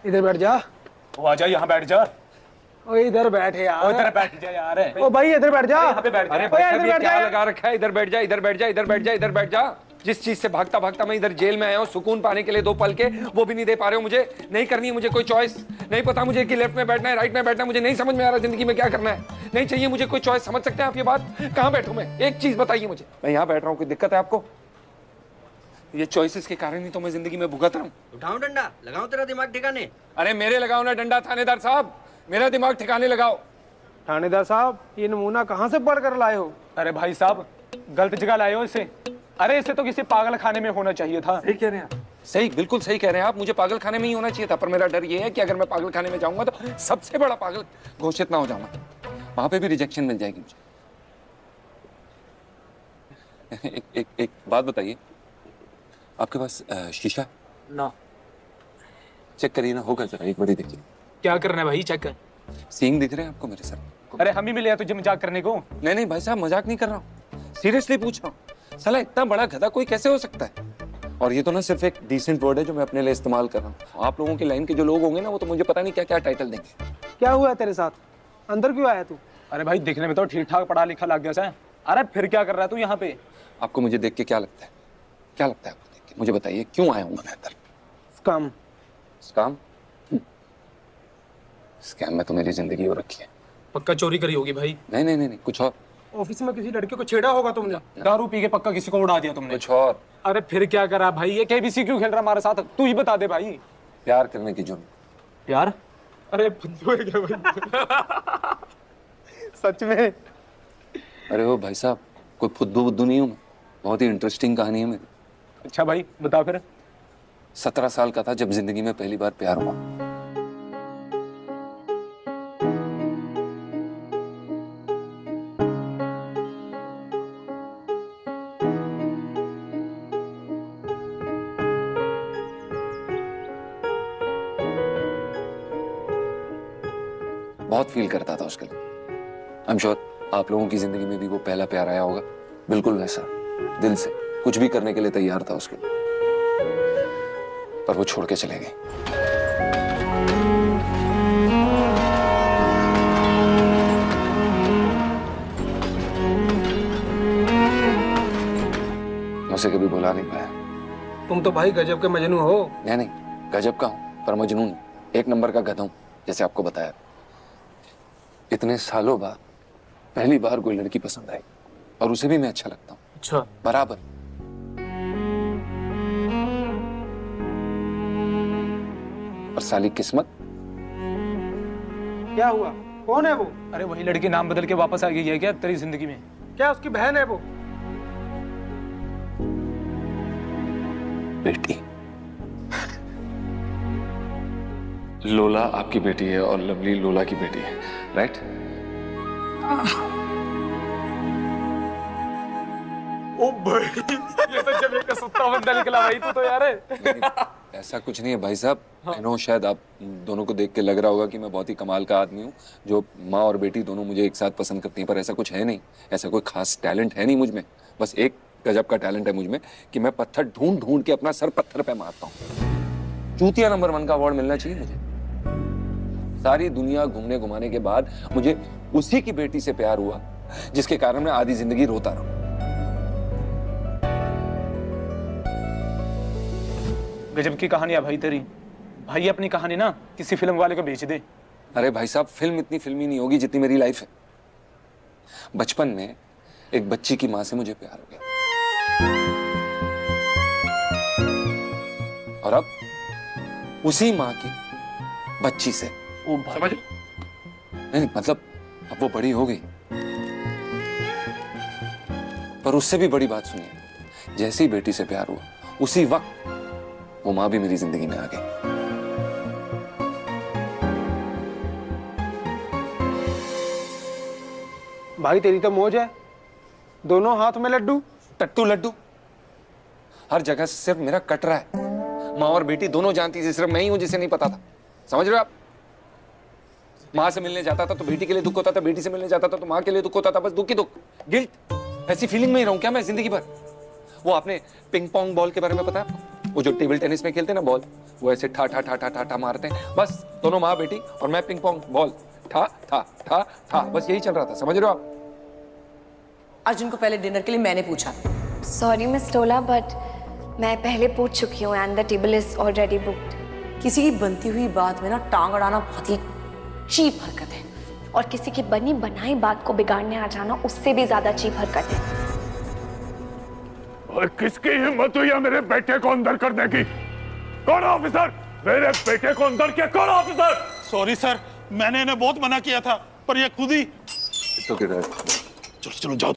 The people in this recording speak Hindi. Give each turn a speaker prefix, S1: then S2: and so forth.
S1: इधर बैठ जा।
S2: वो आजा, यहाँ बैठ जा।
S1: ओ इधर बैठ यार।
S2: ओ इधर बैठ जा यार।
S1: ओ भाई इधर बैठ जा।
S2: यहाँ पे बैठ जा।
S3: अरे भाई साहब ये क्या लगा रखा है? इधर बैठ जा, इधर बैठ जा, इधर बैठ जा, इधर बैठ जा। जिस चीज से भागता भागता मैं इधर जेल में आया हूँ सुकून पाने के लिए 2 पल के, वो भी नहीं दे पा रहे हो मुझे। नहीं करनी है मुझे कोई चॉइस, नहीं पता मुझे कि लेफ्ट में बैठना है राइट में बैठना है, मुझे नहीं समझ में आ रहा जिंदगी में क्या करना है। नहीं चाहिए मुझे कोई चॉइस। समझ सकते हैं आप ये बात? कहाँ बैठूं मैं? एक चीज बताइए मुझे। मैं यहाँ बैठ रहा हूँ, कोई दिक्कत है आपको? ये चॉइसेस के कारण ही तो मैं जिंदगी में भुगत रहा हूँ।
S4: उठाऊं डंडा, लगाऊं तेरा दिमाग ठिकाने?
S3: अरे मेरे लगाओ ना डंडा थानेदार साहब, मेरा दिमाग ठिकाने लगाओ।
S1: थानेदार साहब ये नमूना कहाँ से पढ़ कर लाए हो?
S2: अरे भाई साहब गलत जगह लाए हो इसे। अरे इसे तो किसी पागल खाने में होना चाहिए था।
S3: सही कह रहे हैं आप, सही बिल्कुल सही कह रहे हैं आप। मुझे पागल खाने में ही होना चाहिए था, पर मेरा डर ये है कि अगर मैं पागल खाने में जाऊंगा तो सबसे बड़ा पागल घोषित ना हो जाऊंगा, वहां पे भी रिजेक्शन मिल जाएगी मुझे। एक बात बताइए, आपके पास शीशा
S2: ना?
S3: चेक करिए ना, होगा जरा एक बार देखिए।
S2: क्या करना है भाई? चेक कर।
S3: सींग दिख रहे हैं आपको मेरे सर?
S2: अरे हम ही मिले हैं तुझे मजाक करने को।
S3: नहीं नहीं भाई साहब मजाक नहीं कर रहा हूँ, सीरियसली पूछ रहा हूँ। साला इतना बड़ा गधा कोई कैसे हो सकता है? और ये तो ना सिर्फ एक डिसेंट वर्ड है जो मैं अपने लिए इस्तेमाल कर रहा हूँ। आप लोगों की लाइन के जो लोग होंगे ना वो तो मुझे पता नहीं क्या क्या टाइटल देंगे।
S1: क्या हुआ तेरे साथ? अंदर क्यों आया तू?
S2: अरे भाई दिखने में तो ठीक ठाक पढ़ा लिखा लग गया है। अरे फिर क्या कर रहा है तू यहाँ पे?
S3: आपको मुझे देख के क्या लगता है? क्या लगता है आपको देख के? मुझे बताइए क्यों आया हूँ मैं अंदर?
S1: स्कैम।
S3: स्कैम? स्कैम में तो मेरी जिंदगी हो रखी है।
S2: पक्का चोरी करी होगी भाई।
S3: नहीं नहीं नहीं, कुछ और।
S1: ऑफिस में किसी लड़के को छेड़ा होगा तुमने?
S2: दारू पी के पक्का किसी को उड़ा दिया तुमने।
S3: कुछ और।
S2: अरे फिर क्या करा भाई? ये केबीसी क्यों खेल रहा हमारे साथ? तू ही बता दे भाई।
S3: प्यार करने की जुर्म।
S2: यार अरे फुद्दू है क्या भाई?
S1: सच में?
S3: अरे वो भाई साहब कोई फुद्दू बुद्दू नहीं हूँ मैं, बहुत ही इंटरेस्टिंग कहानी है मेरी।
S2: अच्छा भाई बता फिर।
S3: 17 साल का था जब जिंदगी में पहली बार प्यार हुआ। बहुत फील करता था उसके लिए। आई एम श्योर आप लोगों की जिंदगी में भी वो पहला प्यार आया होगा, बिल्कुल वैसा, दिल से कुछ भी करने के लिए तैयार था उसके लिए, पर वो छोड़ के चले गए। मैं उसे कभी भुला नहीं पाया।
S1: तुम तो भाई गजब के मजनू हो।
S3: नहीं नहीं, गजब का हूं पर मजनू नहीं, एक नंबर का गधा हूं, जैसे आपको बताया। इतने सालों बाद पहली बार कोई लड़की पसंद आई और उसे भी मैं अच्छा लगता हूँ।
S2: अच्छा
S3: बराबर। और साली किस्मत।
S1: क्या हुआ? कौन है वो?
S2: अरे वही लड़की नाम बदल के वापस आ गई है क्या तेरी जिंदगी में?
S1: क्या उसकी बहन है वो?
S3: बेटी। लोला आपकी बेटी है और लवली लोला की बेटी है, राइट?
S2: ओ भाई ये तो जब एक सुत्ता बंदा निकला भाई तू तो यार।
S3: ऐसा कुछ नहीं है भाई साहब। आई नो शायद आप दोनों को देख के लग रहा होगा कि मैं बहुत ही कमाल का आदमी हूँ जो माँ और बेटी दोनों मुझे एक साथ पसंद करती हैं, पर ऐसा कुछ है नहीं। ऐसा कोई खास टैलेंट है नहीं मुझ में। बस एक गजब का टैलेंट है मुझ में कि मैं पत्थर ढूंढ ढूंढ के अपना सर पत्थर पे मारता हूँ। चूतिया नंबर 1 का अवार्ड मिलना चाहिए मुझे। सारी दुनिया घूमने घुमाने के बाद मुझे उसी की बेटी से प्यार हुआ जिसके कारण मैं आधी जिंदगी रोता रहा।
S2: गजब की कहानी है भाई तेरी। भाई अपनी कहानी ना किसी फिल्म वाले को भेज दे।
S3: अरे भाई साहब फिल्म इतनी फिल्मी नहीं होगी जितनी मेरी लाइफ है। बचपन में एक बच्ची की माँ से मुझे प्यार हो गया और अब उसी माँ की बच्ची से।
S2: ओ समझ।
S3: नहीं मतलब अब वो बड़ी हो गई, पर उससे भी बड़ी बात सुनिए, जैसे ही बेटी से प्यार हुआ उसी वक्त वो माँ भी मेरी जिंदगी में आ गई।
S1: भाई तेरी तो मौज है, दोनों हाथ में लड्डू।
S3: टट्टू लड्डू हर जगह से सिर्फ मेरा कट रहा है। माँ और बेटी दोनों जानती थी, सिर्फ मैं ही हूं जिसे नहीं पता था। समझ रहे हो आप? माँ से मिलने जाता था तो बेटी के लिए दुख होता था, बेटी से मिलने जाता था तो माँ के लिए दुख होता था। बस दुख ही दुख, गिल्ट, ऐसी फीलिंग में ही रहूं क्या मैं जिंदगी भर? वो आपने पिंग पोंग बॉल के बारे में पता है आपको? वो जो टेबल टेनिस में खेलते हैं ना बॉल, वो ऐसे ठा ठा ठा ठा ठा ठा मारते हैं। बस दोनों माँ बेटी और मैं पिंग पोंग बॉल, ठा ठा ठा ठा, बस यही चल रहा था, समझ रहे हो आप?
S5: अर्जुन को पहले डिनर के लिए मैंने पूछा।
S6: सॉरी मिस टोला, बट मैं पहले पूछ चुकी हूँ and the table is already booked.
S5: किसी की बनती हुई बात में ना टांग अड़ाना बहुत ही चीप हरकत है।
S6: और किसी की बनी बनाई बात को बिगाड़ने आ जाना उससे भी ज्यादा चीप हरकत है।
S7: और किसकी हिम्मत हुई है मेरे बेटे को अंदर करने की? कौन ऑफिसर? मेरे बेटे को अंदर किया कौन ऑफिसर?
S8: सॉरी सर, मैंने इन्हें बहुत मना किया था पर ये खुद ही।
S3: तो क्या
S8: चलो चलो जाओ।